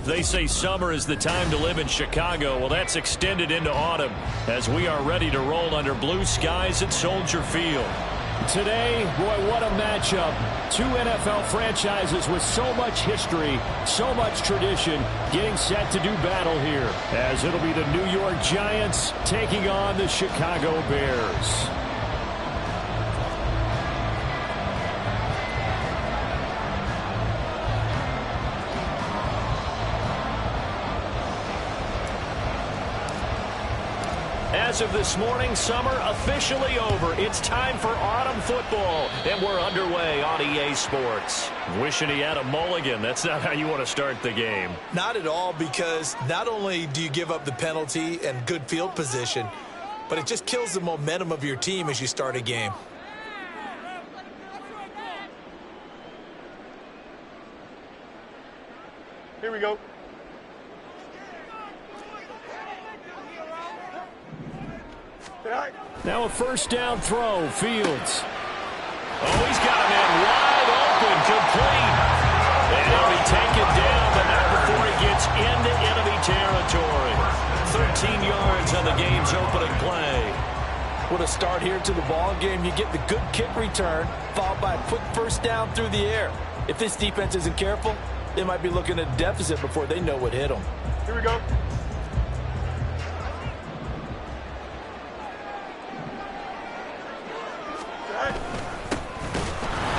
They say summer is the time to live in Chicago. Well, that's extended into autumn as we are ready to roll under blue skies at Soldier Field. Today, boy, what a matchup. Two NFL franchises with so much history, so much tradition, getting set to do battle here, as it'll be the New York Giants taking on the Chicago Bears. As of this morning, summer officially over. It's time for autumn football, and we're underway on EA Sports. Wishing he had a mulligan. That's not how you want to start the game. Not at all, because not only do you give up the penalty and good field position, but it just kills the momentum of your team as you start a game. Here we go. Now a first down throw, Fields. Oh, he's got a man wide open, complete. And he'll be taken down, but not before he gets into enemy territory. 13 yards on the game's opening play. What a start here to the ball game. You get the good kick return, followed by a quick first down through the air. If this defense isn't careful, they might be looking at a deficit before they know what hit them. Here we go.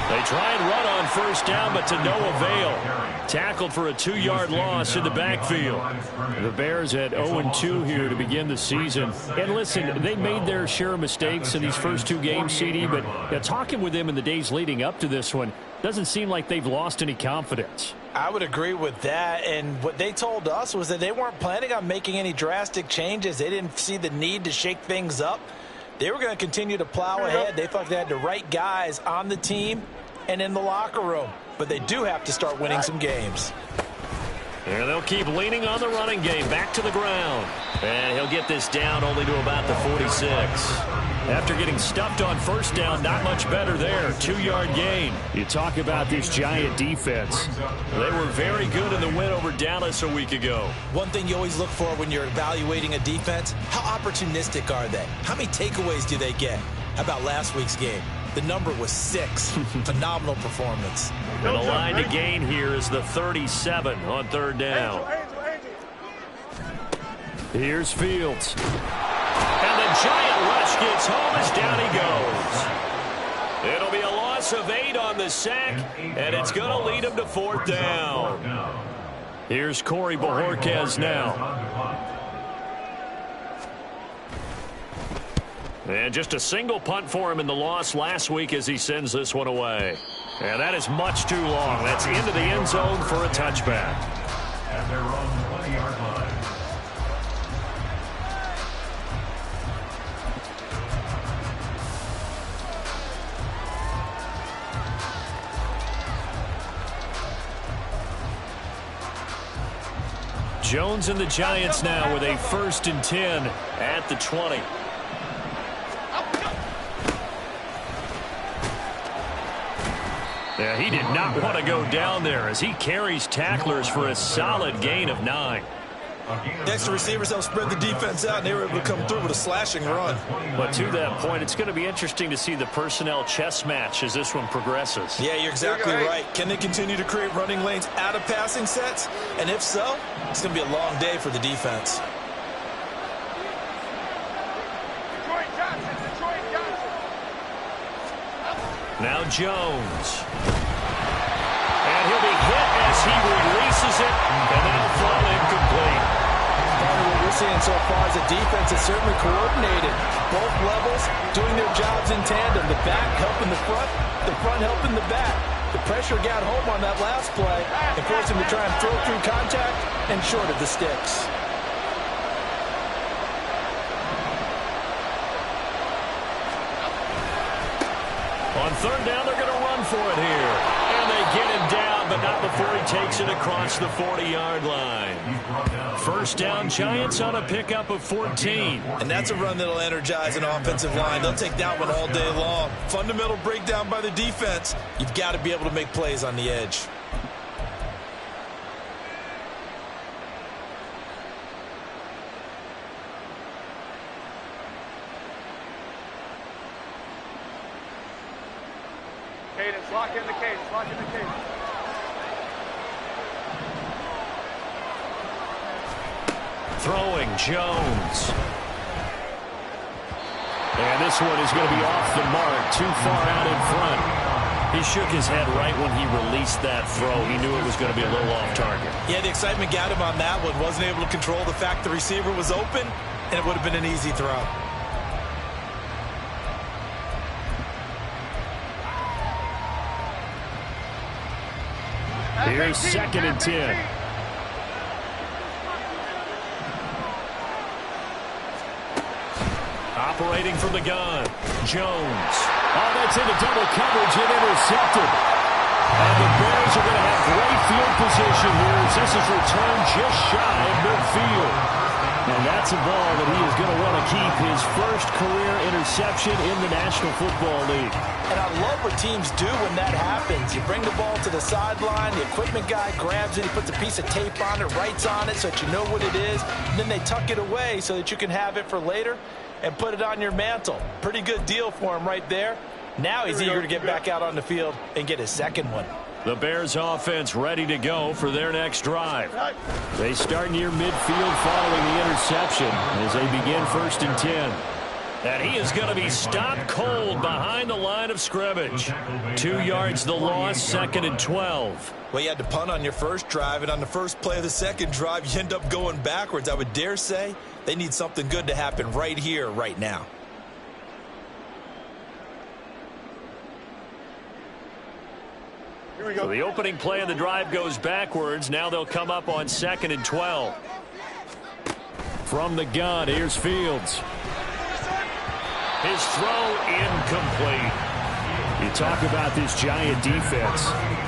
They try and run on first down, but to no avail. Tackled for a 2-yard loss in the backfield. The Bears at 0-2 here to begin the season. And listen, they made their share of mistakes in these first two games, CD, but talking with them in the days leading up to this one, doesn't seem like they've lost any confidence. I would agree with that, and what they told us was that they weren't planning on making any drastic changes. They didn't see the need to shake things up. They were going to continue to plow ahead. They thought they had the right guys on the team and in the locker room. But they do have to start winning some games. And they'll keep leaning on the running game. Back to the ground. And he'll get this down only to about the 46. After getting stuffed on first down, not much better there. 2-yard gain. You talk about this Giant defense. They were very good in the win over Dallas a week ago. One thing you always look for when you're evaluating a defense, how opportunistic are they? How many takeaways do they get? How about last week's game? The number was 6. Phenomenal performance. And the line to gain here is the 37 on third down. Here's Fields. And the Giant rush gets home as down he goes. It'll be a loss of 8 on the sack, and it's going to lead him to fourth down. Here's Corey Bojorquez now. And just a single punt for him in the loss last week as he sends this one away. And that is much too long. That's into the end zone for a touchback. At their own 20-yard line. Jones and the Giants now with a 1st and 10 at the 20. Yeah, he did not want to go down there as he carries tacklers for a solid gain of 9. The extra receivers helped spread the defense out, and they were able to come through with a slashing run. But to that point, it's going to be interesting to see the personnel chess match as this one progresses. Yeah, you're exactly right. Can they continue to create running lanes out of passing sets? And if so, it's going to be a long day for the defense. Now Jones. And he'll be hit as he releases it, and that'll fall incomplete. Part of what we're seeing so far is the defense is certainly coordinated. Both levels doing their jobs in tandem. The back helping the front helping the back. The pressure got home on that last play and forced him to try and throw through contact and short of the sticks. On third down, they're going to run for it here. And they get him down, but not before he takes it across the 40-yard line. First down, Giants on a pickup of 14. And that's a run that'll energize an offensive line. They'll take that one all day long. Fundamental breakdown by the defense. You've got to be able to make plays on the edge. Cadence, lock in the cadence, lock in the cadence. Throwing Jones. And this one is going to be off the mark, too far out in front. He shook his head right when he released that throw. He knew it was going to be a little off target. Yeah, the excitement got him on that one. Wasn't able to control the fact the receiver was open, and it would have been an easy throw. Here's 2nd and 10. Operating from the gun, Jones. Oh, that's into double coverage and intercepted. And the Bears are going to have great field position here as this is returned just shy of midfield. And that's a ball that he is going to want to keep, his first career interception in the National Football League. And I love what teams do when that happens. You bring the ball to the sideline, the equipment guy grabs it, he puts a piece of tape on it, writes on it so that you know what it is, and then they tuck it away so that you can have it for later and put it on your mantle. Pretty good deal for him right there. Now he's eager to get back out on the field and get his second one. The Bears offense ready to go for their next drive. They start near midfield following the interception as they begin 1st and 10. And he is going to be stopped cold behind the line of scrimmage. 2 yards the loss, 2nd and 12. Well, you had to punt on your first drive, and on the first play of the second drive, you end up going backwards. I would dare say they need something good to happen right here, right now. Here we go. So the opening play of the drive goes backwards. Now they'll come up on 2nd and 12. From the gun, here's Fields. His throw incomplete. You talk about this giant defense.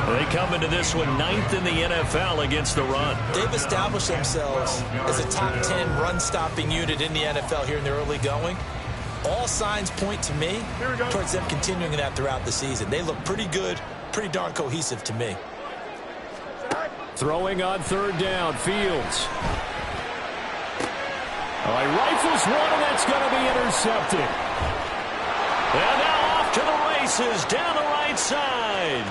They come into this one 9th in the NFL against the run. They've established themselves as a top 10 run-stopping unit in the NFL here in the early going. All signs point to me towards them continuing that throughout the season. They look pretty good, pretty darn cohesive to me. Throwing on 3rd down, Fields. All right, rifles one, and that's going to be intercepted. And now off to the races down the right side.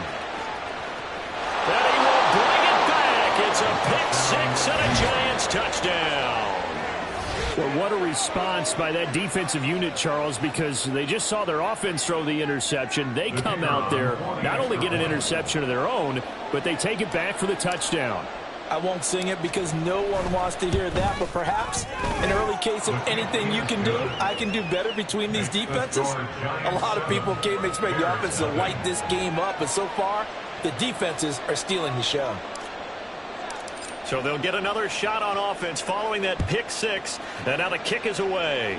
And he will bring it back. It's a pick 6 and a Giants touchdown. Well, what a response by that defensive unit, Charles, because they just saw their offense throw the interception. They come out there, not only get an interception of their own, but they take it back for the touchdown. I won't sing it because no one wants to hear that, but perhaps an early case of anything you can do, I can do better between these defenses. A lot of people came to expect the offense to light this game up, but so far, the defenses are stealing the show. So they'll get another shot on offense following that pick 6, and now the kick is away.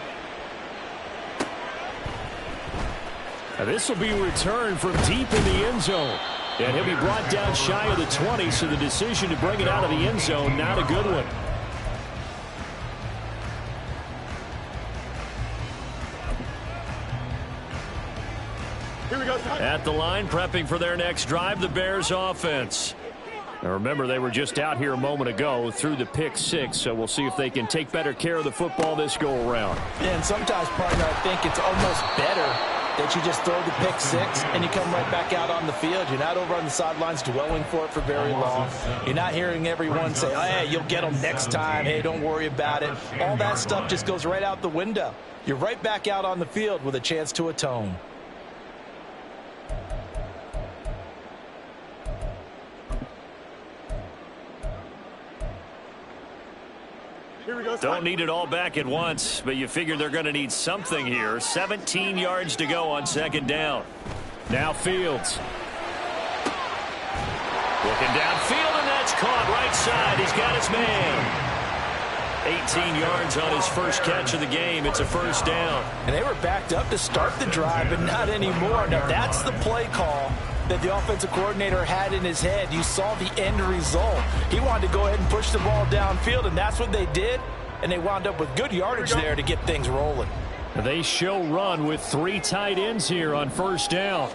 Now this will be returned from deep in the end zone. And he'll be brought down shy of the 20, so the decision to bring it out of the end zone, not a good one. Here we go. At the line, prepping for their next drive, the Bears offense. Now remember, they were just out here a moment ago through the pick 6, so we'll see if they can take better care of the football this go-around. Yeah, and sometimes, partner, I think it's almost better that you just throw the pick 6 and you come right back out on the field. You're not over on the sidelines dwelling for it for very long. You're not hearing everyone say, oh, hey, you'll get them next time. Hey, don't worry about it. All that stuff just goes right out the window. You're right back out on the field with a chance to atone. Here we go. Don't need it all back at once, but you figure they're going to need something here. 17 yards to go on 2nd down. Now Fields. Looking downfield, and that's caught right side. He's got his man. 18 yards on his first catch of the game. It's a 1st down. And they were backed up to start the drive, but not anymore. Now that's the play call that the offensive coordinator had in his head. You saw the end result. He wanted to go ahead and push the ball downfield, and that's what they did. And they wound up with good yardage there to get things rolling. They show run with 3 tight ends here on 1st down.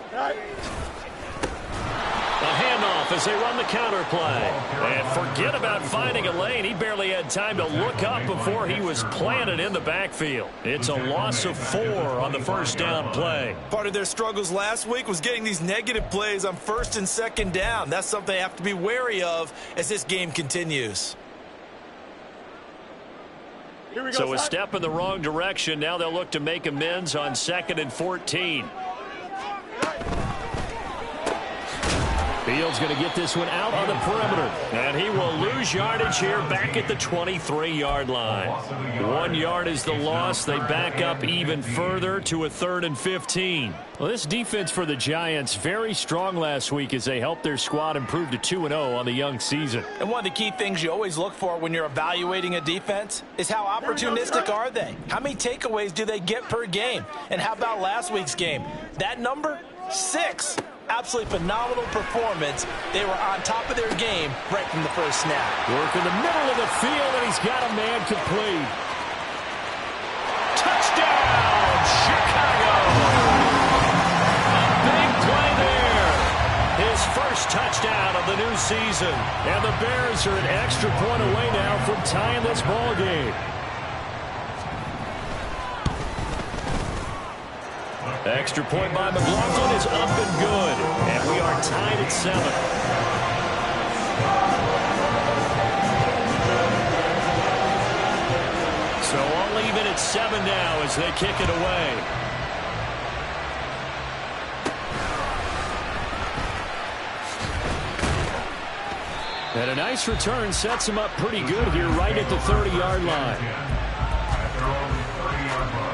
A handoff as they run the counter play. And forget about finding a lane. He barely had time to look up before he was planted in the backfield. It's a loss of 4 on the first down play. Part of their struggles last week was getting these negative plays on first and second down. That's something they have to be wary of as this game continues. So a step in the wrong direction. Now they'll look to make amends on 2nd and 14. Fields going to get this one out on the perimeter. And he will lose yardage here back at the 23-yard line. 1 yard is the loss. They back up even further to a 3rd and 15. Well, this defense for the Giants very strong last week as they helped their squad improve to 2-0 on the young season. And one of the key things you always look for when you're evaluating a defense is how opportunistic are they? How many takeaways do they get per game? And how about last week's game? That number, 6. Absolutely phenomenal performance. They were on top of their game right from the first snap. Work in the middle of the field, and he's got a man complete. Touchdown, Chicago! A big play there. His first touchdown of the new season. And the Bears are an extra point away now from tying this ball game. Extra point by McLaughlin is up and good. And we are tied at 7. So all even at 7 now as they kick it away. And a nice return sets him up pretty good here right at the 30-yard line. At their own 30-yard line.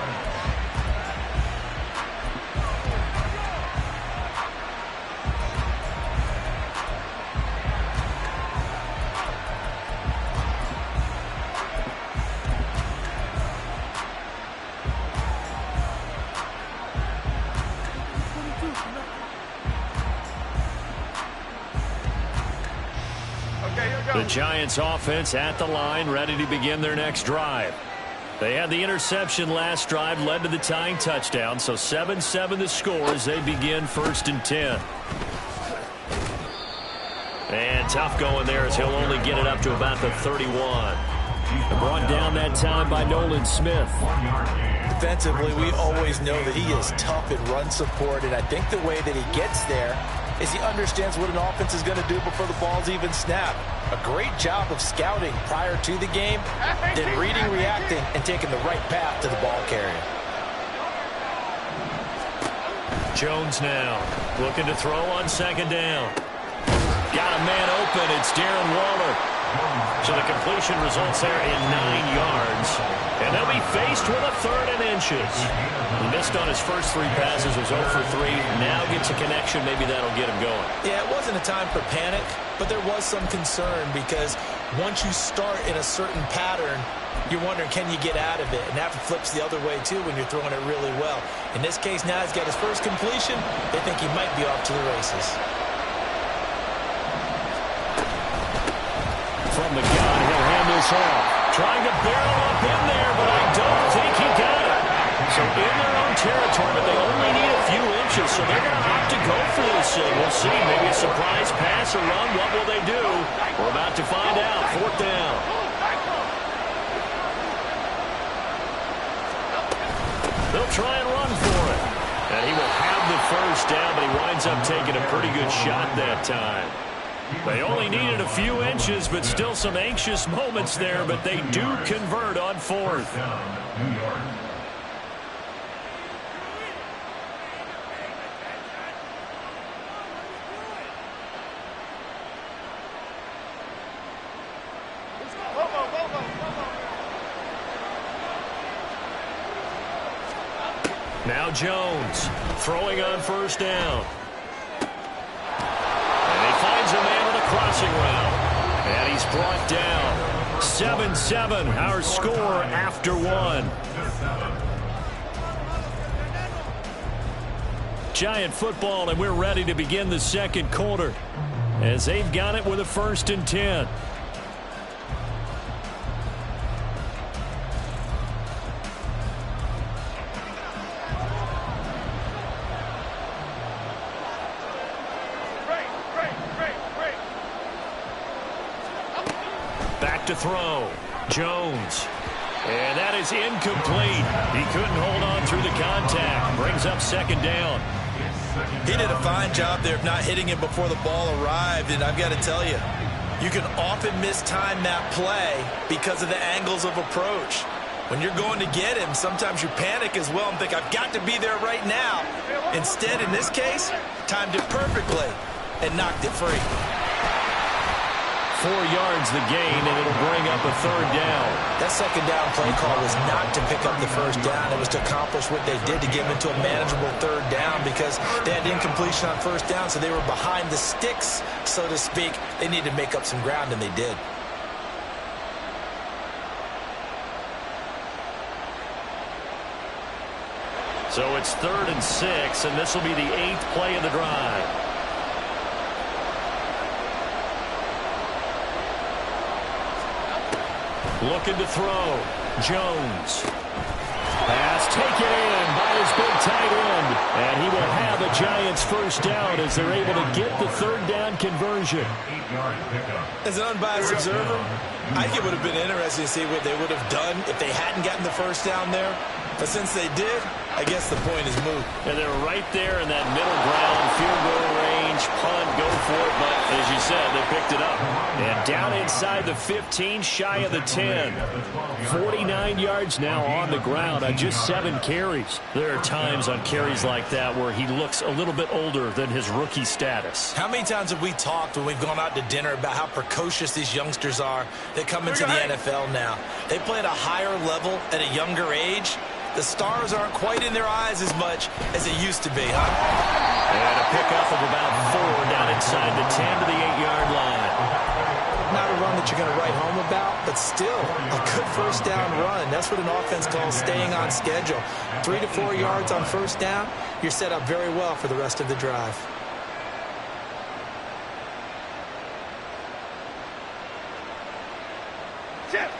The Giants offense at the line, ready to begin their next drive. They had the interception last drive, led to the tying touchdown, so 7-7 the score as they begin 1st and 10. And tough going there as he'll only get it up to about the 31. Brought down that time by Nolan Smith. Defensively, we always know that he is tough in run support, and I think the way that he gets there is he understands what an offense is going to do before the ball's even snapped. A great job of scouting prior to the game, then reading, reacting, and taking the right path to the ball carrier. Jones now looking to throw on 2nd down. Got a man open. It's Darren Waller. So the completion results there in 9 yards. And they'll be faced with a 3rd and inches. He missed on his first 3 passes, was 0 for 3. Now gets a connection. Maybe that'll get him going. Yeah, it wasn't a time for panic, but there was some concern because once you start in a certain pattern, you're wondering, can you get out of it? And that flips the other way, too, when you're throwing it really well. In this case, now he's got his first completion. They think he might be off to the races. From the gun, he'll hand this off. Trying to barrel up in there, but I don't think he got it. So in their own territory, but they only need a few inches, so they're going to opt to go for this. We'll see. Maybe a surprise pass or run. What will they do? We're about to find out. 4th down. They'll try and run for it. And he will have the first down, but he winds up taking a pretty good shot that time. They only needed a few inches, but still some anxious moments there, but they do convert on 4th. Now Jones throwing on 1st down. Finds a man with a crossing route. And he's brought down. 7-7, our score after 1. Giant football, and we're ready to begin the 2nd quarter as they've got it with a 1st and 10. Back to throw. Jones. And that is incomplete. He couldn't hold on through the contact. Brings up second down. He did a fine job there of not hitting him before the ball arrived. And I've got to tell you, you can often mistime that play because of the angles of approach. When you're going to get him, sometimes you panic as well and think, I've got to be there right now. Instead, in this case, timed it perfectly and knocked it free. 4 yards the gain, and it'll bring up a third down. That second down play call was not to pick up the first down. It was to accomplish what they did, to get them into a manageable third down, because they had incompletion on first down, so they were behind the sticks, so to speak. They needed to make up some ground, and they did. So it's 3rd and 6, and this will be the 8th play of the drive. Looking to throw. Jones. Pass taken in by his big tight end. And he will have a Giants first down as they're able to get the third down conversion. As an unbiased observer, I think it would have been interesting to see what they would have done if they hadn't gotten the first down there. But since they did, I guess the point is moot. And they're right there in that middle ground, field goal range, punt, go for it. But as you said, they picked it up. And down inside the 15, shy of the 10. 49 yards now on the ground on just 7 carries. There are times on carries like that where he looks a little bit older than his rookie status. How many times have we talked when we've gone out to dinner about how precocious these youngsters are that come into the NFL now? They play at a higher level at a younger age. The stars aren't quite in their eyes as much as they used to be, huh? And a pickup of about 4 down inside the 10 to the 8-yard line. Not a run that you're going to write home about, but still a good first down run. That's what an offense calls staying on schedule. 3 to 4 yards on first down, you're set up very well for the rest of the drive.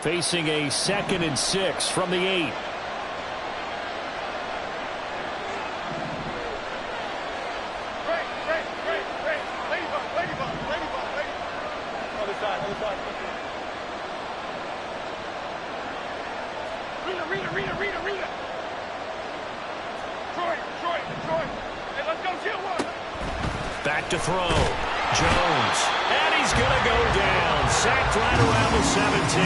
Facing a 2nd and 6 from the 8. Back to throw. Jones. And he's going to go down. Sacked right around the 17.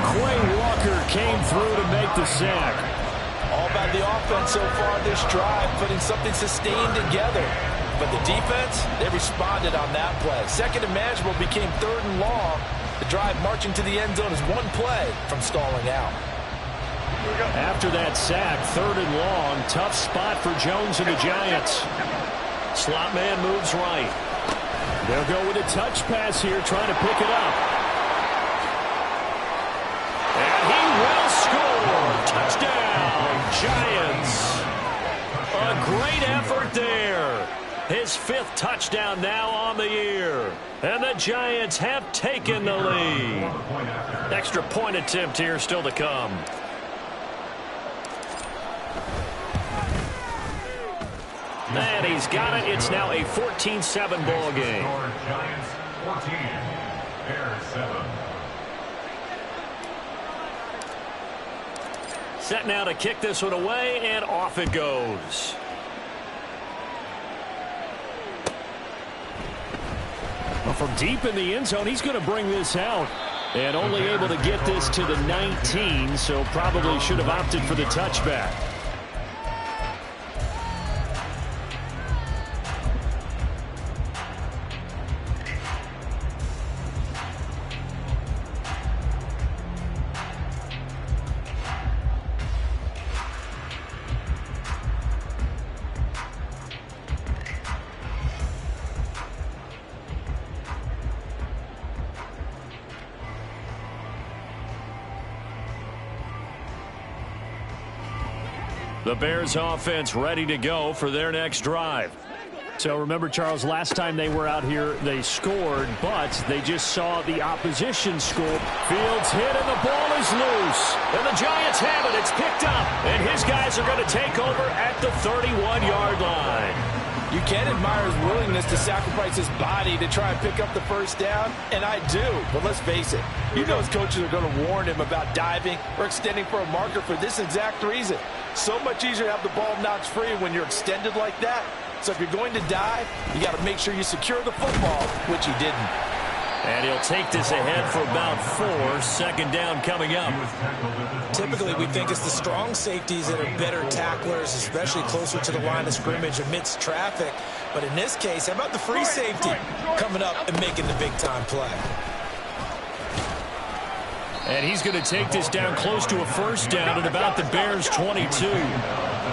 Quay Walker came through to make the sack. All about the offense so far this drive, putting something sustained together. But the defense, they responded on that play. 2nd and manageable became 3rd and long. The drive marching to the end zone is 1 play from stalling out. After that sack, 3rd and long, tough spot for Jones and the Giants. Slot man moves right. They'll go with a touch pass here, trying to pick it up. And he will score. Touchdown, Giants. A great effort there. His 5th touchdown now on the year. And the Giants have taken the lead. Extra point attempt here still to come. And he's got it. It's now a 14-7 ball game. Giants 14, Bears 7. Set now to kick this one away, and off it goes. Well, from deep in the end zone, he's going to bring this out. And only able to get this to the 19, so probably should have opted for the touchback. The Bears offense ready to go for their next drive. So remember, Charles, last time they were out here, they scored, but they just saw the opposition score. Fields hit, and the ball is loose. And the Giants have it. It's picked up. And his guys are going to take over at the 31-yard line. You You can admire his willingness to sacrifice his body to try and pick up the first down, and I do. But let's face it, you know his coaches are going to warn him about diving or extending for a marker for this exact reason. So much easier to have the ball knocked free when you're extended like that. So if you're going to dive, you got to make sure you secure the football, which he didn't. And he'll take this ahead for about 4. Second down coming up. Typically, we think it's the strong safeties that are better tacklers, especially closer to the line of scrimmage amidst traffic. But in this case, how about the free safety coming up and making the big-time play? And he's going to take this down close to a first down at about the Bears' 22.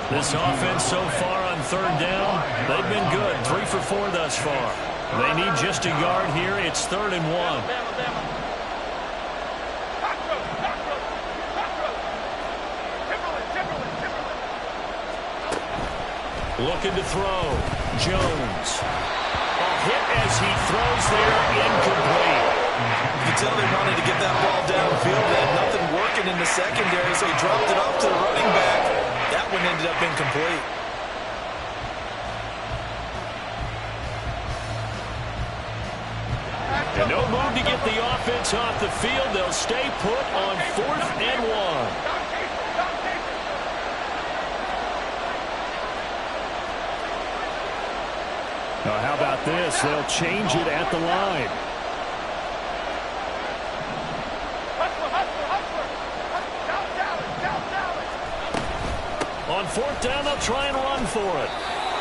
This offense so far on third down, they've been good. 3 for 4 thus far. They need just a yard here. It's 3rd and 1. Looking to throw. Jones. A hit as he throws there, incomplete. You can tell they wanted to get that ball downfield. They had nothing working in the secondary, so he dropped it off to the running back. That one ended up incomplete. And no move to get the offense off the field. They'll stay put on 4th and 1. Now, how about this? They'll change it at the line. On 4th down, they'll try and run for it.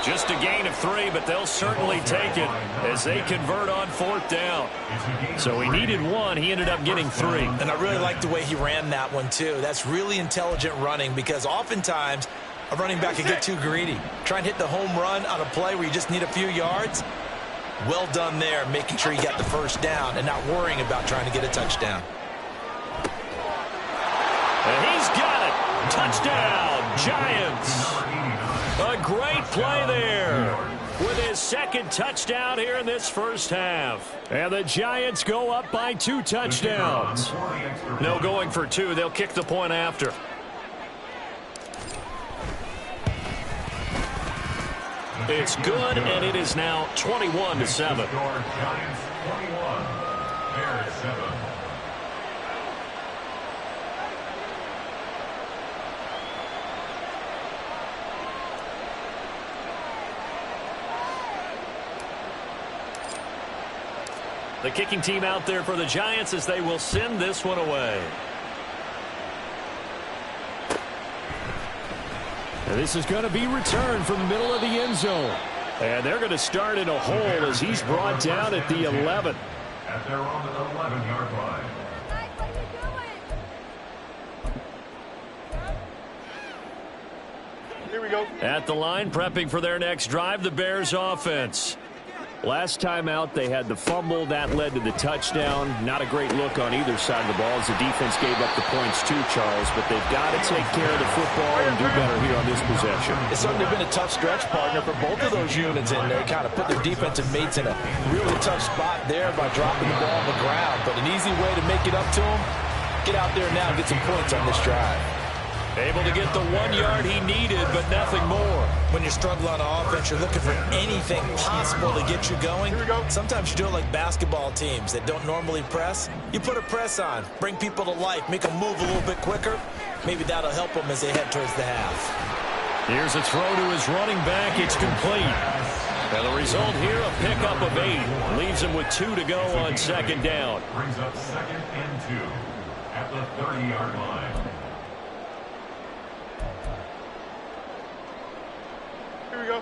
Just a gain of 3, but they'll certainly take it as they convert on 4th down. So he needed 1. He ended up getting 3. And I really like the way he ran that one, too. That's really intelligent running because oftentimes a running back can get too greedy. Try and hit the home run on a play where you just need a few yards. Well done there, making sure you got the first down and not worrying about trying to get a touchdown. And he's got it. Touchdown, Giants. A great play there with his second touchdown here in this first half. And the Giants go up by 2 touchdowns. No going for 2. They'll kick the point after. It's good, and it is now 21-7. Giants 21, Bears 7. The kicking team out there for the Giants as they will send this one away. And this is going to be returned from the middle of the end zone. And they're going to start in a hole as he's brought down at the 11. At their own 11-yard line. Here we go. At the line, prepping for their next drive, the Bears offense. Last time out, they had the fumble. That led to the touchdown. Not a great look on either side of the ball as the defense gave up the points too, Charles. But they've got to take care of the football and do better here on this possession. It's certainly been a tough stretch, partner, for both of those units in there. Kind of put their defensive mates in a really tough spot there by dropping the ball on the ground. But an easy way to make it up to them, get out there now and get some points on this drive. Able to get the 1 yard he needed, but nothing more. When you struggle on offense, you're looking for anything possible to get you going. Sometimes you do it like basketball teams that don't normally press. You put a press on, bring people to life, make them move a little bit quicker. Maybe that'll help them as they head towards the half. Here's a throw to his running back. It's complete. And the result here, a pickup of 8. Leaves him with 2 to go on second down. Brings up 2nd and 2 at the 30-yard line. Here we go.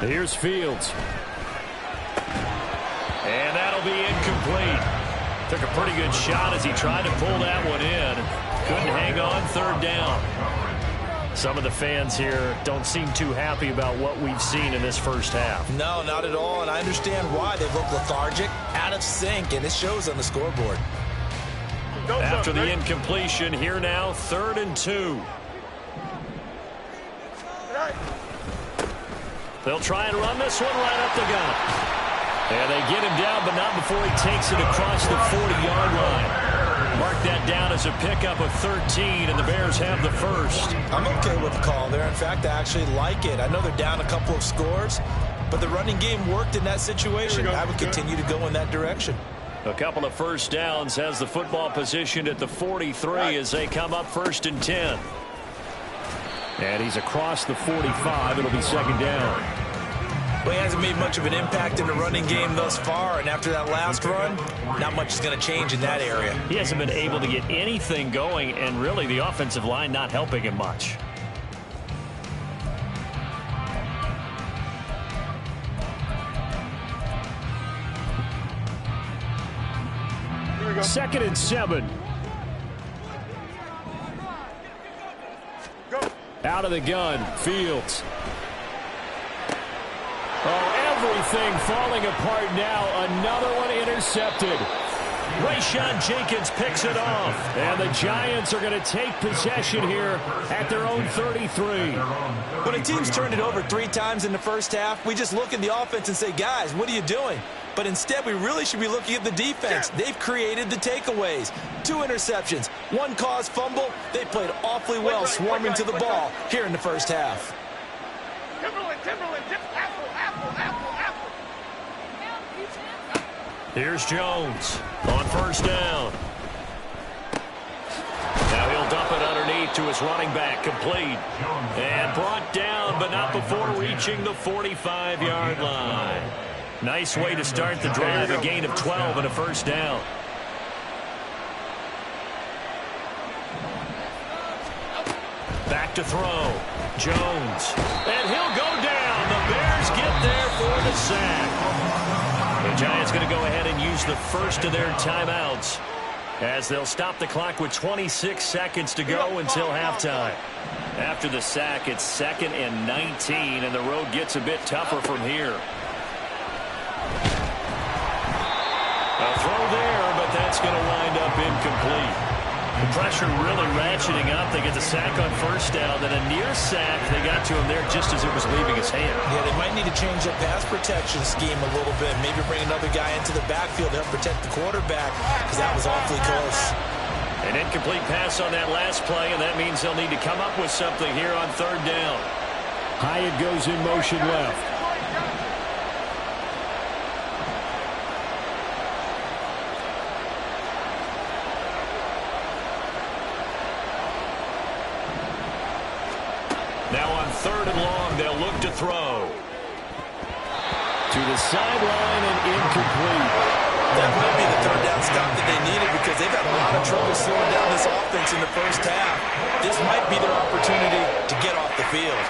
Here's Fields. And that'll be incomplete. Took a pretty good shot as he tried to pull that one in. Couldn't hang on third down. Some of the fans here don't seem too happy about what we've seen in this first half. No, not at all, and I understand why. They look lethargic, out of sync, and it shows on the scoreboard. After the incompletion, here now, 3rd and 2. They'll try and run this one right up the gut. And they get him down, but not before he takes it across the 40-yard line. Mark that down as a pickup of 13, and the Bears have the first. I'm okay with the call there. In fact, I actually like it. I know they're down a couple of scores, but the running game worked in that situation. I would continue to go in that direction. A couple of first downs, has the football positioned at the 43 as they come up 1st and 10. And he's across the 45. It'll be second down. Well, he hasn't made much of an impact in the running game thus far, and after that last run, not much is going to change in that area. He hasn't been able to get anything going, and really the offensive line not helping him much. Second and 7. Go. Out of the gun, Fields. Oh, everything falling apart now. Another one intercepted. Rayshawn Jenkins picks it off. And the Giants are going to take possession here at their own 33. When a team's turned it over 3 times in the first half, we just look at the offense and say, guys, what are you doing? But instead, we really should be looking at the defense. They've created the takeaways. 2 interceptions, 1 caused fumble. They played awfully well swarming to the ball here in the first half. Timberland, apple. Here's Jones on first down. Now he'll dump it underneath to his running back, complete. And brought down, but not before reaching the 45-yard line. Nice way to start the drive, a gain of 12 and a first down. Back to throw. Jones. And he'll go down. The Bears get there for the sack. The Giants going to go ahead and use the first of their timeouts as they'll stop the clock with 26 seconds to go until halftime. After the sack, it's 2nd and 19, and the road gets a bit tougher from here. A throw there, but that's going to wind up incomplete. The pressure really ratcheting up. They get the sack on first down, then a near sack. They got to him there just as it was leaving his hand. Yeah, they might need to change their pass protection scheme a little bit. Maybe bring another guy into the backfield to help protect the quarterback, because that was awfully close. An incomplete pass on that last play, and that means they'll need to come up with something here on 3rd down. Hyatt goes in motion left. Now on 3rd and long, they'll look to throw. To the sideline and incomplete. That might be the 3rd down stop that they needed, because they've had a lot of trouble slowing down this offense in the first half. This might be their opportunity to get off the field.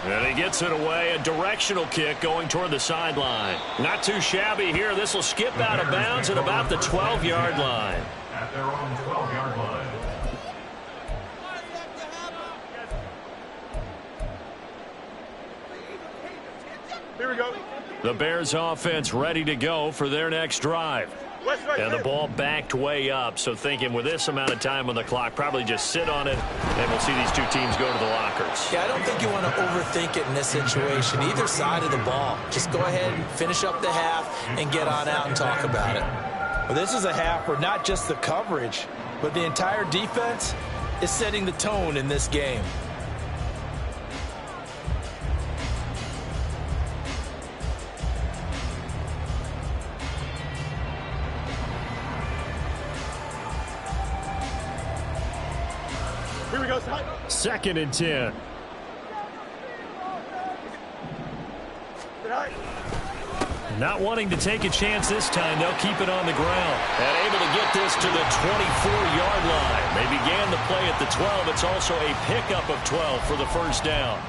And he gets it away. A directional kick going toward the sideline. Not too shabby here. This will skip out of bounds at about the 12-yard line. At their own 12-yard line. Here we go. The Bears offense ready to go for their next drive. And the ball backed way up, so thinking with this amount of time on the clock, probably just sit on it, and we'll see these two teams go to the lockers. Yeah, I don't think you want to overthink it in this situation. Either side of the ball. Just go ahead and finish up the half and get on out and talk about it. Well, this is a half where not just the coverage, but the entire defense is setting the tone in this game. Here we go. 2nd and 10. Not wanting to take a chance this time, they'll keep it on the ground. And able to get this to the 24-yard line. They began the play at the 12. It's also a pickup of 12 for the first down.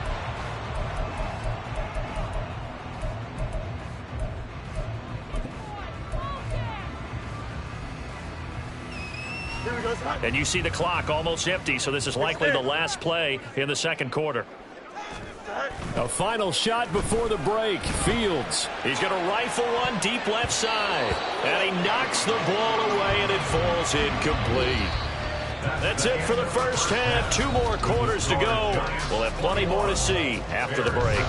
And you see the clock almost empty, so this is likely the last play in the 2nd quarter. A final shot before the break. Fields. He's going to rifle one deep left side. And he knocks the ball away, and it falls incomplete. That's it for the first half. 2 more quarters to go. We'll have plenty more to see after the break.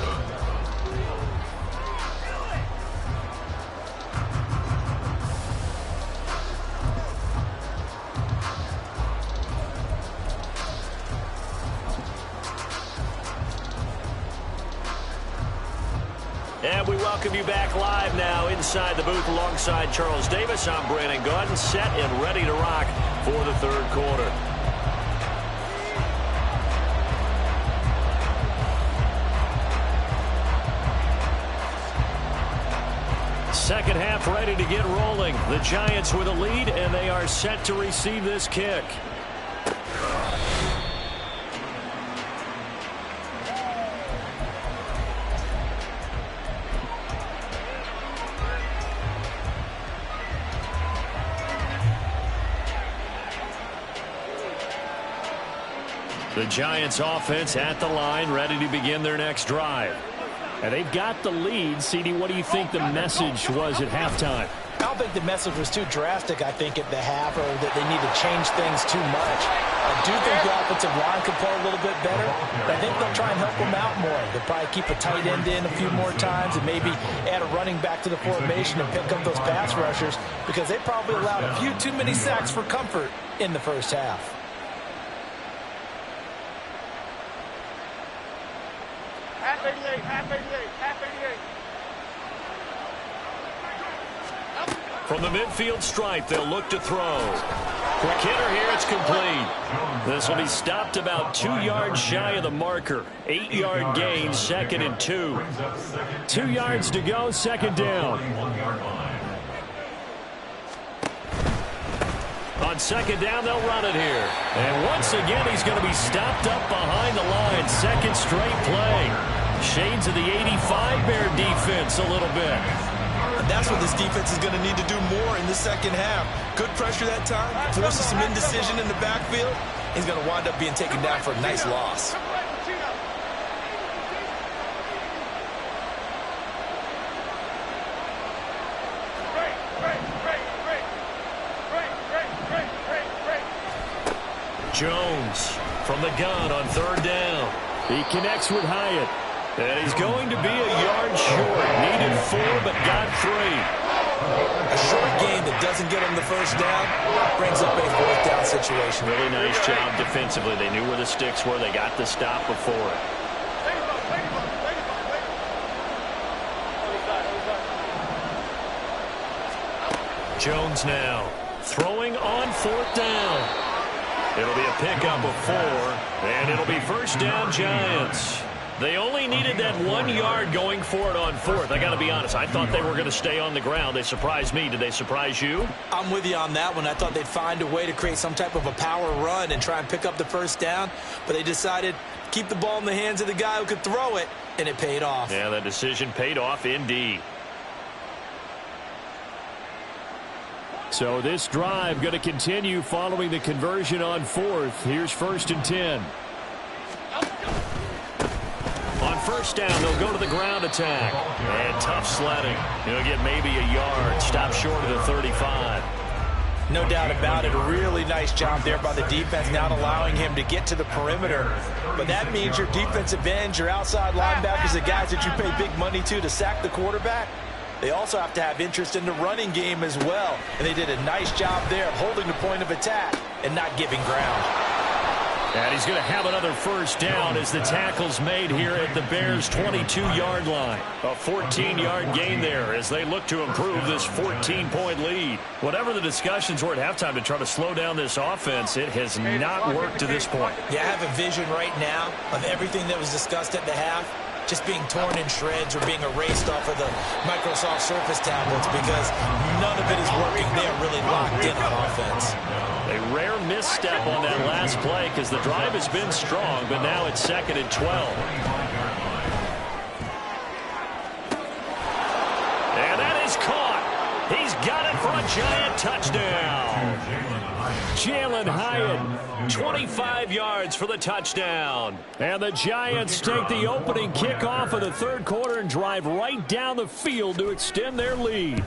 And we welcome you back live now inside the booth alongside Charles Davis. I'm Brandon Gaudin, set and ready to rock for the third quarter. Second half ready to get rolling. The Giants with a lead, and they are set to receive this kick. The Giants offense at the line, ready to begin their next drive. And they've got the lead. CD, what do you think the message was at halftime? I don't think the message was too drastic, I think, at the half, or that they need to change things too much. I do think the offensive line could play a little bit better, but I think they'll try and help them out more. They'll probably keep a tight end in a few more times and maybe add a running back to the formation and pick up those pass rushers, because they probably allowed a few too many sacks for comfort in the first half. Half 88, half 88, half 88. From the midfield stripe, they'll look to throw. Quick hitter here, it's complete. This will be stopped about 2 yards shy of the marker. 8-yard gain, 2nd and 2. 2 yards to go, second down. On second down, they'll run it here. And once again, he's going to be stopped up behind the line. Second straight play. Shades of the 85 Bear defense a little bit. And that's what this defense is going to need to do more in the second half. Good pressure that time, forces some indecision in the backfield. He's going to wind up being taken down for a nice loss. Jones from the gun on third down. He connects with Hyatt. And he's going to be a yard short. Needed 4, but got 3. A short gain that doesn't get him the first down brings up a fourth down situation. Really nice job defensively. They knew where the sticks were. They got the stop before it. Jones now throwing on fourth down. It'll be a pickup of 4, and it'll be first down Giants. They only needed that 1 yard going for it on fourth. I got to be honest, I thought they were going to stay on the ground. They surprised me. Did they surprise you? I'm with you on that one. I thought they'd find a way to create some type of a power run and try and pick up the first down, but they decided to keep the ball in the hands of the guy who could throw it, and it paid off. Yeah, that decision paid off indeed. So this drive going to continue following the conversion on fourth. Here's first and 10. On first down, they'll go to the ground attack. And tough sledding. He'll get maybe a yard. Stop short of the 35. No doubt about it. A really nice job there by the defense, not allowing him to get to the perimeter. But that means your defensive ends, your outside linebackers, the guys that you pay big money to sack the quarterback, they also have to have interest in the running game as well. And they did a nice job there of holding the point of attack and not giving ground. And he's going to have another first down as the tackle's made here at the Bears' 22-yard line. A 14-yard gain there as they look to improve this 14-point lead. Whatever the discussions were at halftime to try to slow down this offense, it has not worked to this point. Yeah, I have a vision right now of everything that was discussed at the half just being torn in shreds or being erased off of the Microsoft Surface tablets, because none of it is working. They are really locked in on offense. A rare misstep on that last play because the drive has been strong, but now it's 2nd and 12. And that is caught. He's got it for a Giant touchdown. Jalen Hyatt, 25 yards for the touchdown. And the Giants take the opening kickoff of the third quarter and drive right down the field to extend their lead.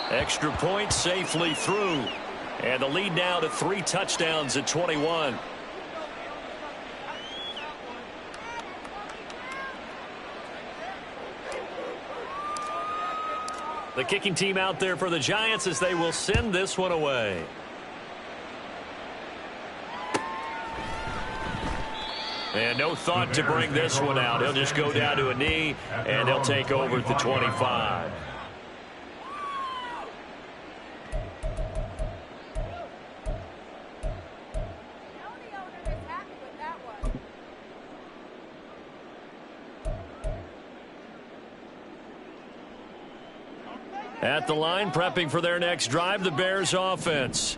Extra point safely through. And the lead now to 3 touchdowns at 21. The kicking team out there for the Giants as they will send this one away. And no thought to bring this one out. He'll just go down to a knee, and they'll take over at the 25. At the line, prepping for their next drive, the Bears offense.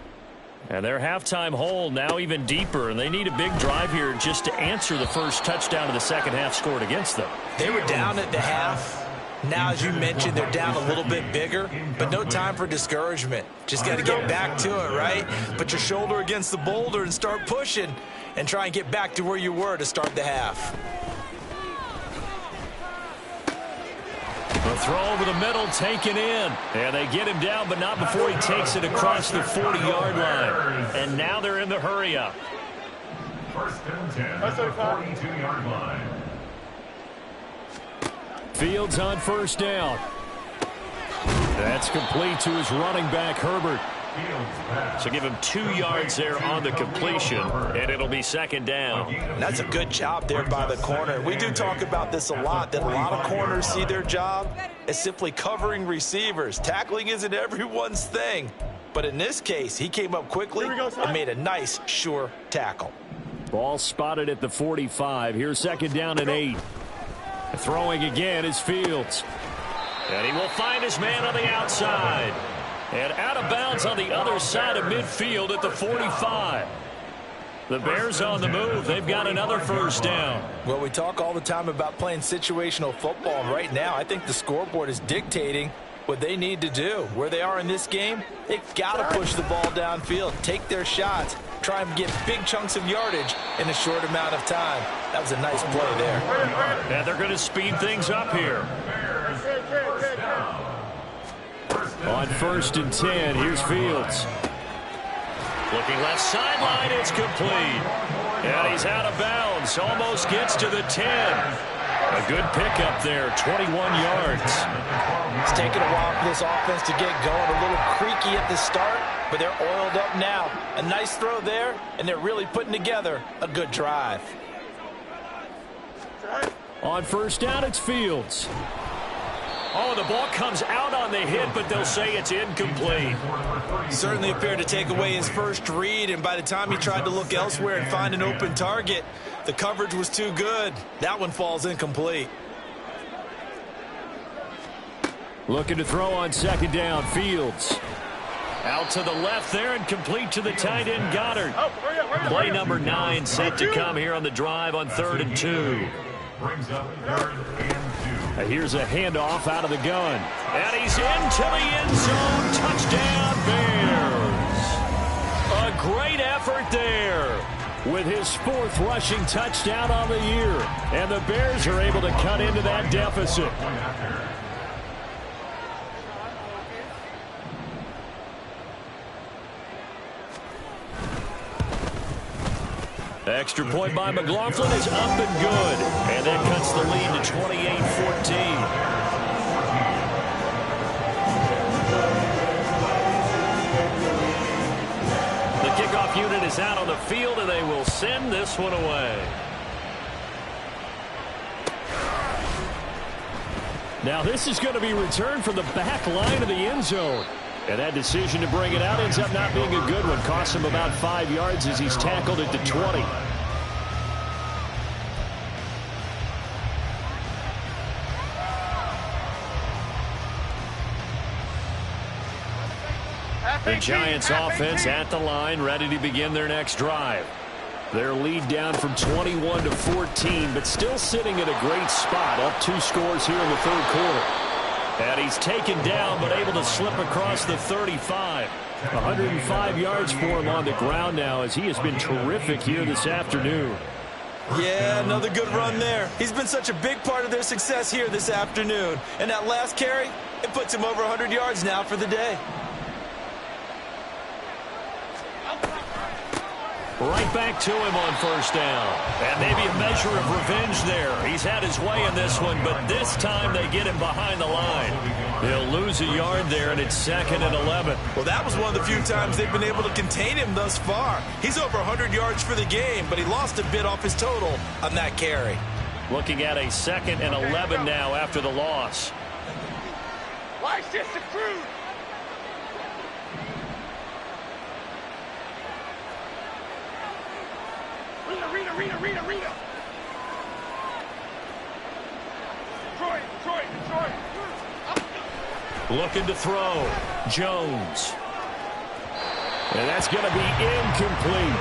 And their halftime hole now even deeper, and they need a big drive here just to answer the first touchdown of the second half scored against them. They were down at the half. Now, as you mentioned, they're down a little bit bigger, but no time for discouragement. Just got to get back to it, right? Put your shoulder against the boulder and start pushing and try and get back to where you were to start the half. The throw over the middle taken in. And they get him down, but not before he takes it across the 40-yard line. And now they're in the hurry-up. First and 10 at the 42-yard line. Fields on first down. That's complete to his running back, Herbert. So give him 2 yards there on the completion, and it'll be second down. That's a good job there by the corner. We do talk about this a lot, that a lot of corners see their job as simply covering receivers. Tackling isn't everyone's thing. But in this case, he came up quickly and made a nice, sure tackle. Ball spotted at the 45. Here's second down and 8. Throwing again is Fields. And he will find his man on the outside. And out of bounds on the other side of midfield at the 45. The Bears on the move. They've got another first down. Well, we talk all the time about playing situational football. And right now, I think the scoreboard is dictating what they need to do. Where they are in this game, they've got to push the ball downfield, take their shots, try and get big chunks of yardage in a short amount of time. That was a nice play there. And they're going to speed things up here. On first and 10, here's Fields. Looking left sideline, it's complete. And he's out of bounds, almost gets to the 10. A good pickup there, 21 yards. It's taken a while for this offense to get going. A little creaky at the start, but they're oiled up now. A nice throw there, and they're really putting together a good drive. On first down, it's Fields. Oh, the ball comes out on the hit, but they'll say it's incomplete. Certainly appeared to take away his first read, and by the time he tried to look elsewhere and find an open target, the coverage was too good. That one falls incomplete. Looking to throw on second down, Fields. Out to the left there and complete to the tight end, Goddard. Play number 9 set to come here on the drive on 3rd and 2. Brings up 3rd and 2. Here's a handoff out of the gun. And he's into the end zone. Touchdown, Bears. A great effort there with his 4th rushing touchdown on the year. And the Bears are able to cut into that deficit. Extra point by McLaughlin is up and good. And that cuts the lead to 28-14. The kickoff unit is out on the field, and they will send this one away. Now this is going to be returned from the back line of the end zone. And that decision to bring it out ends up not being a good one. Costs him about 5 yards as he's tackled at the 20. The Giants offense at the line, ready to begin their next drive. Their lead down from 21 to 14, but still sitting at a great spot, up 2 scores here in the 3rd quarter. And he's taken down, but able to slip across the 35. 105 yards for him on the ground now, as he has been terrific here this afternoon. Yeah, another good run there. He's been such a big part of their success here this afternoon. And that last carry, it puts him over 100 yards now for the day. Right back to him on first down. And maybe a measure of revenge there. He's had his way in this one, but this time they get him behind the line. They'll lose a yard there, and it's 2nd and 11. Well, that was one of the few times they've been able to contain him thus far. He's over 100 yards for the game, but he lost a bit off his total on that carry. Looking at a 2nd and 11 now after the loss. Why is this the crew? Rita. Detroit. Looking to throw. Jones. And that's going to be incomplete.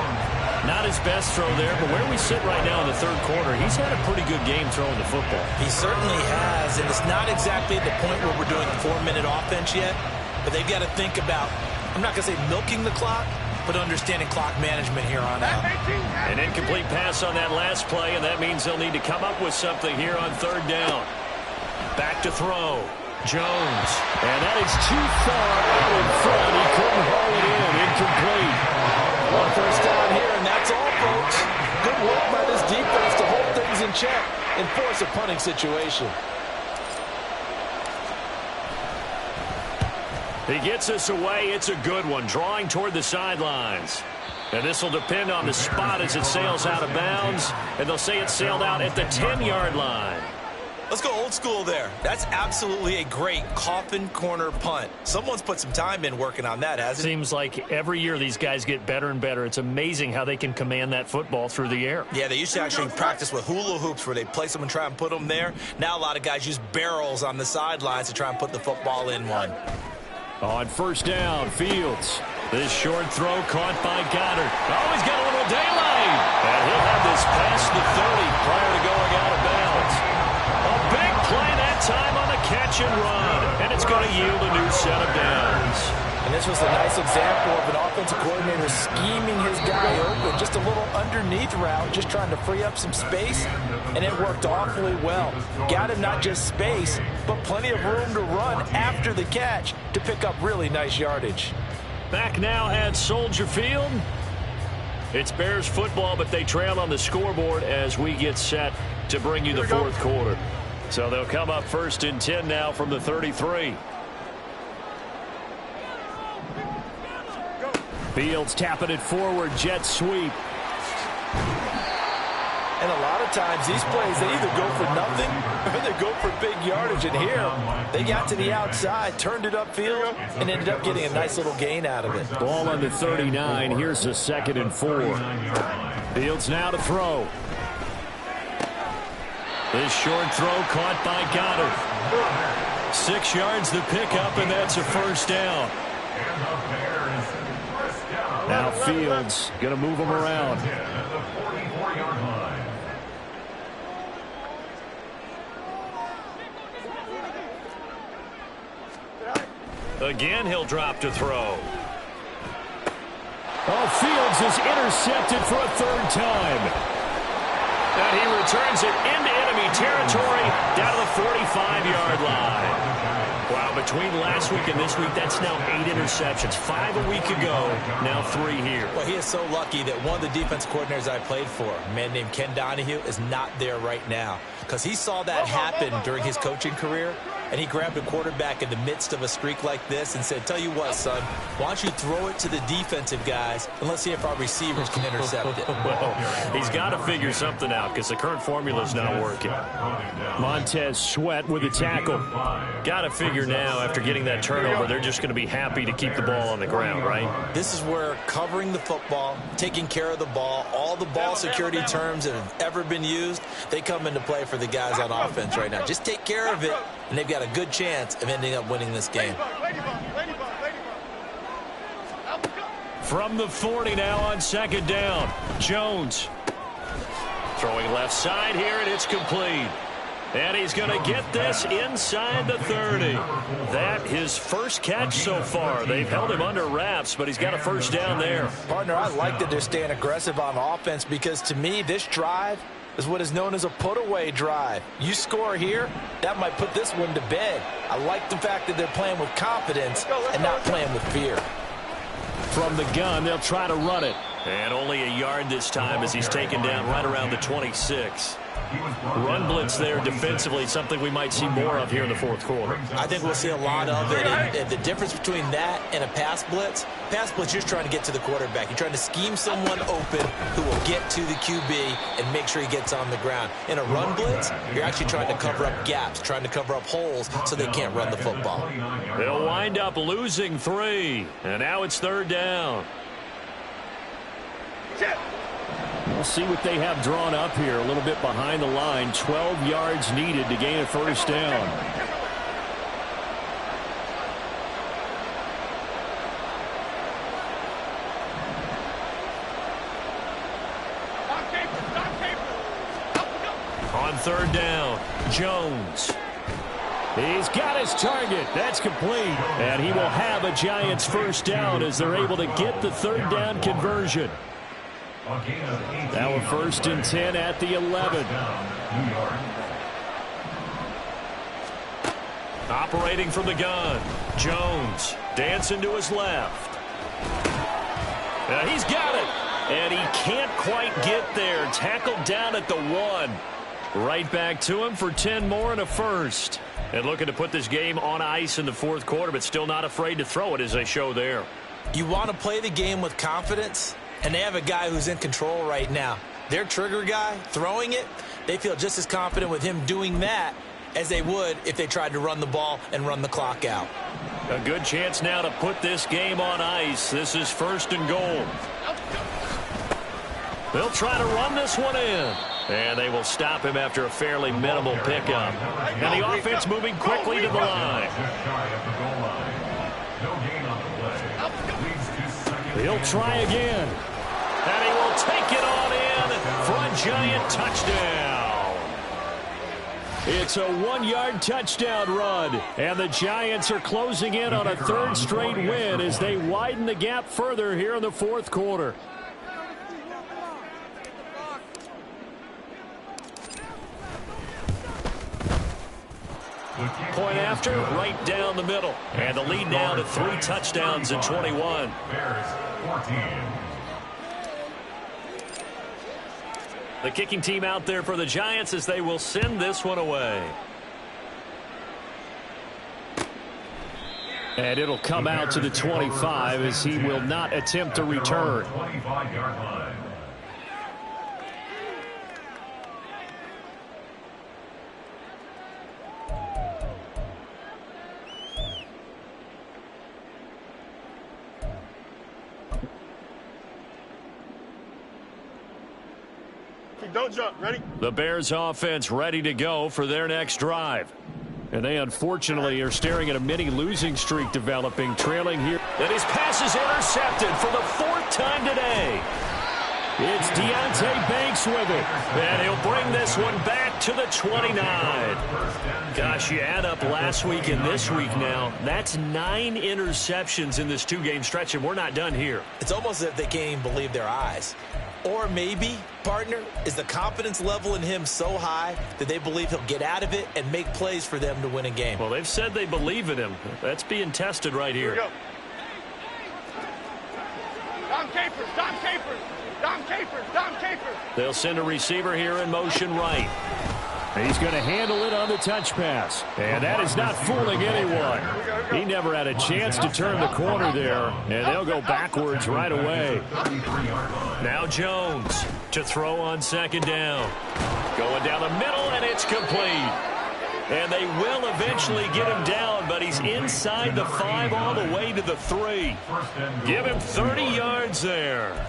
Not his best throw there, but where we sit right now in the third quarter, he's had a pretty good game throwing the football. He certainly has, and it's not exactly at the point where we're doing 4-minute offense yet, but they've got to think about, I'm not going to say milking the clock, but understanding clock management here on out. An incomplete pass on that last play, and that means they'll need to come up with something here on third down. Back to throw. Jones. And that is too far out in front. He couldn't haul it in. Incomplete. One first down here, and that's all, folks. Good work by this defense to hold things in check and force a punting situation. He gets us away. It's a good one. Drawing toward the sidelines. And this will depend on the spot as it sails out of bounds. And they'll say it sailed out at the 10-yard line. Let's go old school there. That's absolutely a great coffin corner punt. Someone's put some time in working on that, hasn't it? Seems like every year these guys get better and better. It's amazing how they can command that football through the air. Yeah, they used to actually practice with hula hoops where they place them and try and put them there. Now a lot of guys use barrels on the sidelines to try and put the football in one. On first down, Fields. This short throw caught by Goddard. Oh, he's got a little daylight. And he'll have this past the 30 prior to going out of bounds. A big play that time on the catch and run. And it's going to yield a new set of downs. And this was a nice example of an offensive coordinator scheming his guy open. Just a little underneath route, just trying to free up some space. And it worked awfully well. Got him not just space, but plenty of room to run after the catch to pick up really nice yardage. Back now at Soldier Field. It's Bears football, but they trail on the scoreboard as we get set to bring you the fourth quarter. So they'll come up 1st and 10 now from the 33. Fields tapping it forward, jet sweep. And a lot of times these plays, they either go for nothing or they go for big yardage. And here, they got to the outside, turned it upfield, and ended up getting a nice little gain out of it. Ball on the 39. Here's a 2nd and 4. Fields now to throw. This short throw caught by Goddard. 6 yards the pickup, and that's a first down. Now Fields going to move him around. Again, he'll drop to throw. Oh, Fields is intercepted for a 3rd time. And he returns it into enemy territory down to the 45-yard line. Wow, between last week and this week, that's now 8 interceptions. 5 a week ago, now 3 here. Well, he is so lucky that one of the defense coordinators I played for, a man named Ken Donahue, is not there right now. Because he saw that happen during his coaching career, and he grabbed a quarterback in the midst of a streak like this and said, tell you what, son, why don't you throw it to the defensive guys, and let's see if our receivers can intercept it. Well, he's got to figure something out because the current formula is not working. Montez Sweat with a tackle. Got to figure now, after getting that turnover, they're just going to be happy to keep the ball on the ground, right? This is where covering the football, taking care of the ball, all the ball security terms that have ever been used, they come into play for the guys on offense right now. Just take care of it, and they've got a good chance of ending up winning this game. From the 40 now on 2nd down. Jones throwing left side here, and it's complete. And he's going to get this inside the 30. That his first catch so far. They've held him under wraps, but he's got a first down there. Partner, I like that they're staying aggressive on offense because to me, this drive is what is known as a put-away drive. You score here, that might put this one to bed. I like the fact that they're playing with confidence and not playing with fear. From the gun, they'll try to run it. And only a yard this time as he's taken down right around the 26. Run blitz there defensively, something we might see more of here in the fourth quarter. I think we'll see a lot of it. And the difference between that and a pass blitz, you're just trying to get to the quarterback. You're trying to scheme someone open who will get to the QB and make sure he gets on the ground. In a run blitz, you're actually trying to cover up gaps, trying to cover up holes so they can't run the football. They'll wind up losing 3. And now it's third down. We'll see what they have drawn up here. A little bit behind the line. 12 yards needed to gain a first down. On third down, Jones. He's got his target. That's complete. And he will have a Giants first down as they're able to get the third down conversion. Now a 1st and 10 at the 11. Operating from the gun. Jones dancing to his left. He's got it. And he can't quite get there. Tackled down at the 1. Right back to him for 10 more and a first. And looking to put this game on ice in the fourth quarter, but still not afraid to throw it as they show there. You want to play the game with confidence? And they have a guy who's in control right now. Their trigger guy, throwing it, they feel just as confident with him doing that as they would if they tried to run the ball and run the clock out. A good chance now to put this game on ice. This is 1st and goal. They'll try to run this one in. And they will stop him after a fairly minimal pickup. And the offense moving quickly to the line. He'll try again. And he will take it on in for a Giant touchdown. It's a 1-yard touchdown run. And the Giants are closing in on a 3rd straight win as they widen the gap further here in the fourth quarter. Point after, right down the middle. And the lead now to 3 touchdowns in 21. The kicking team out there for the Giants as they will send this one away. And it'll come out to the 25 as he will not attempt to return. Don't jump. Ready? The Bears offense ready to go for their next drive. And they unfortunately are staring at a mini losing streak developing, trailing here. And his pass is intercepted for the 4th time today. It's Deontay Banks with it. And he'll bring this one back to the 29. Gosh, you add up last week and this week now. That's 9 interceptions in this 2-game stretch, and we're not done here. It's almost as if they can't even believe their eyes. Or maybe, partner, is the confidence level in him so high that they believe he'll get out of it and make plays for them to win a game. Well, they've said they believe in him. That's being tested right here. Here we go. Dom Capers, Dom Capers, Dom Capers, Dom Capers. They'll send a receiver here in motion right. He's going to handle it on the touch pass. And that is not fooling anyone. He never had a chance to turn the corner there. And they'll go backwards right away. Now Jones to throw on 2nd down. Going down the middle, and it's complete. And they will eventually get him down, but he's inside the 5 all the way to the 3. Give him 30 yards there.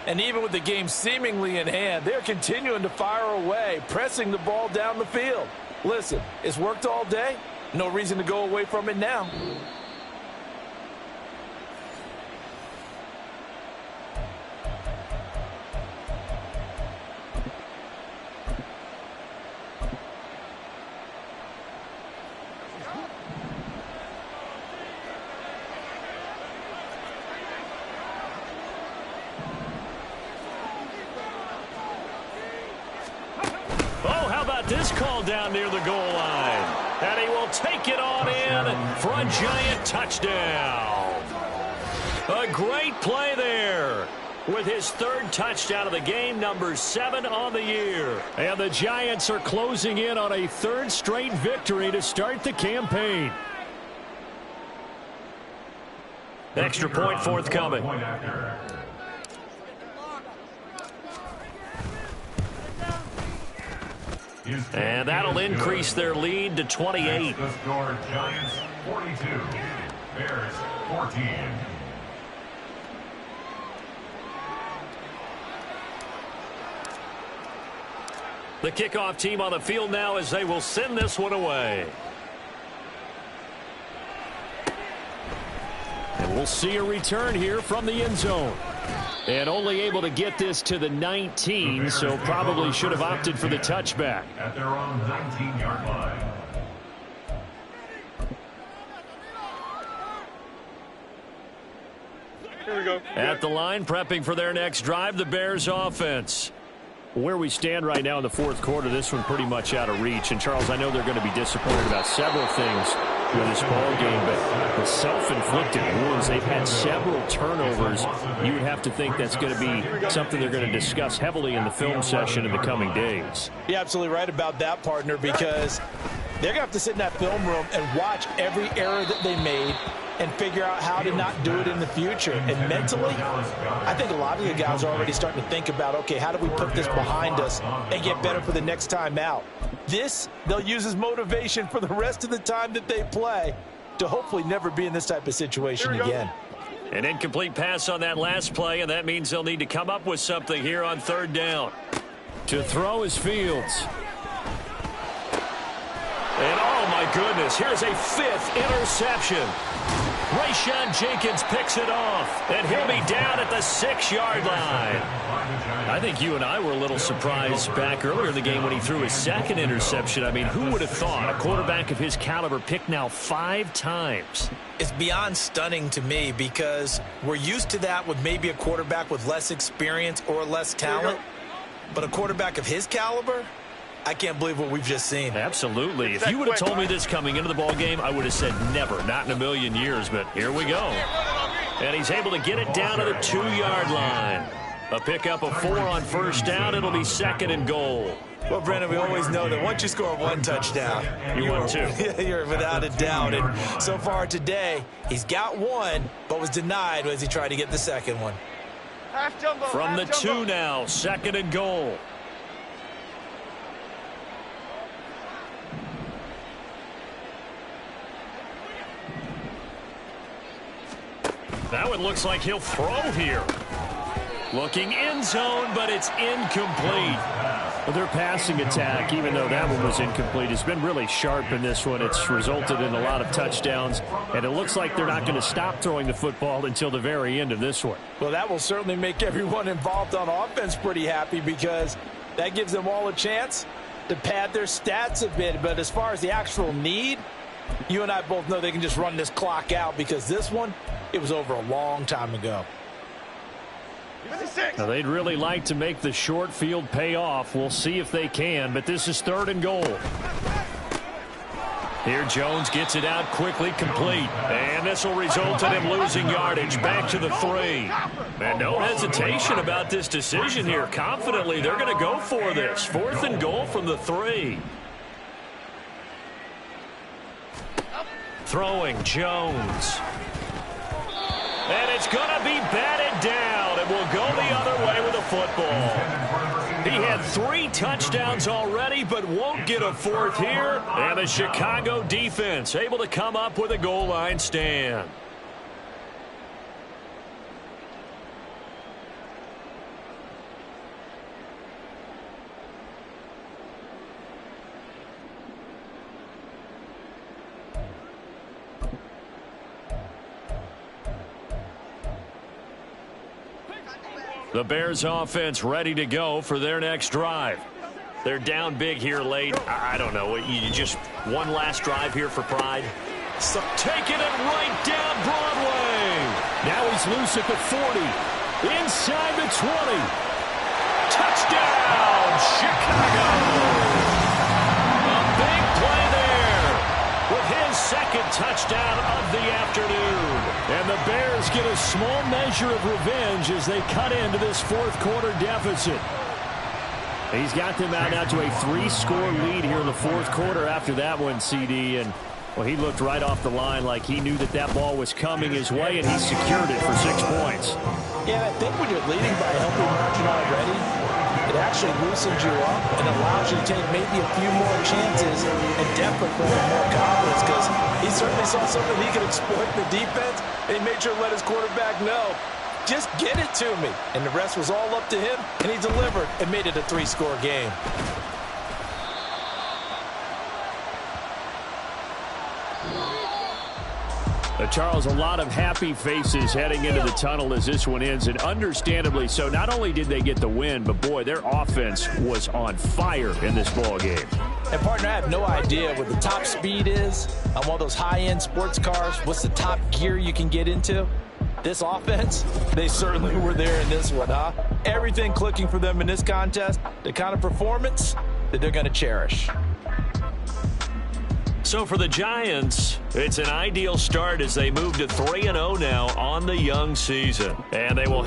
And even with the game seemingly in hand, they're continuing to fire away, pressing the ball down the field. Listen, it's worked all day. No reason to go away from it now. This call down near the goal line. And he will take it on in for a Giant touchdown. A great play there. with his third touchdown of the game, number 7 on the year. And the Giants are closing in on a third straight victory to start the campaign. Extra point forthcoming. And that'll increase their lead to 28. The score, Giants 42, Bears 14. The kickoff team on the field now as they will send this one away. And we'll see a return here from the end zone. And only able to get this to the 19, so probably should have opted for the touchback. At their own 19-yard line. Here we go. At the line, prepping for their next drive, the Bears offense. Where we stand right now in the fourth quarter, this one pretty much out of reach. And, Charles, I know they're going to be disappointed about several things with this ball game, but the self-inflicted wounds, they've had several turnovers. You would have to think that's going to be something they're going to discuss heavily in the film session in the coming days. You're absolutely right about that, partner, because they're going to have to sit in that film room and watch every error that they made and figure out how to not do it in the future. And mentally, I think a lot of the guys are already starting to think about, okay, how do we put this behind us and get better for the next time out? This, they'll use as motivation for the rest of the time that they play to hopefully never be in this type of situation again. An incomplete pass on that last play, and that means they'll need to come up with something here on third down. To throw is Fields. And oh my goodness, here's a 5th interception. Rayshawn Jenkins picks it off, and he'll be down at the 6-yard line. I think you and I were a little surprised back earlier in the game when he threw his 2nd interception. I mean, who would have thought a quarterback of his caliber picked now 5 times? It's beyond stunning to me because we're used to that with maybe a quarterback with less experience or less talent. But a quarterback of his caliber, I can't believe what we've just seen. Absolutely. If you would have told me this coming into the ball game, I would have said never, not in a million years, but here we go. And he's able to get it down to the 2-yard line. A pickup of 4 on first down. It'll be 2nd and goal. Well, Brendan, we always know that once you score 1 touchdown, you won 2. You're without a doubt. And so far today, he's got 1, but was denied as he tried to get the 2nd one. From the 2 now, 2nd and goal. That one looks like he'll throw here. Looking end zone, but it's incomplete. Well, their passing attack, even though that one was incomplete, has been really sharp in this one. It's resulted in a lot of touchdowns, and it looks like they're not going to stop throwing the football until the very end of this one. Well, that will certainly make everyone involved on offense pretty happy because that gives them all a chance to pad their stats a bit. But as far as the actual need, you and I both know they can just run this clock out because this one, it was over a long time ago. Now, they'd really like to make the short field pay off. We'll see if they can, but this is 3rd and goal. Here Jones gets it out quickly, complete. And this will result in him losing yardage back to the 3. And no hesitation about this decision here. Confidently, they're going to go for this. 4th and goal from the 3. Throwing Jones. And it's going to be batted down, and we'll go the other way with the football. He had 3 touchdowns already, but won't get a 4th here. And the Chicago defense able to come up with a goal line stand. The Bears offense ready to go for their next drive. They're down big here late. I don't know. You just one last drive here for pride. So taking it right down Broadway. Now he's loose at the 40. Inside the 20. Touchdown, Chicago. A big play there with his 2nd touchdown of the afternoon. And the Bears get a small measure of revenge as they cut into this fourth-quarter deficit. He's got them out now to a 3-score lead here in the fourth quarter after that one, CD. And, well, he looked right off the line like he knew that that ball was coming his way, and he secured it for 6 points. Yeah, I think when you're leading by a healthy margin already, it actually loosens you up and allows you to take maybe a few more chances and definitely bring more confidence, because he certainly saw something he could exploit in the defense, and he made sure to let his quarterback know, just get it to me. And the rest was all up to him, and he delivered and made it a 3-score game. Charles, a lot of happy faces heading into the tunnel as this one ends, and understandably so. Not only did they get the win, but, boy, their offense was on fire in this ball game. And, partner, I have no idea what the top speed is on one of those high-end sports cars. What's the top gear you can get into? This offense, they certainly were there in this one, huh? Everything clicking for them in this contest, the kind of performance that they're going to cherish. So for the Giants, it's an ideal start as they move to 3-0 now on the young season. And they will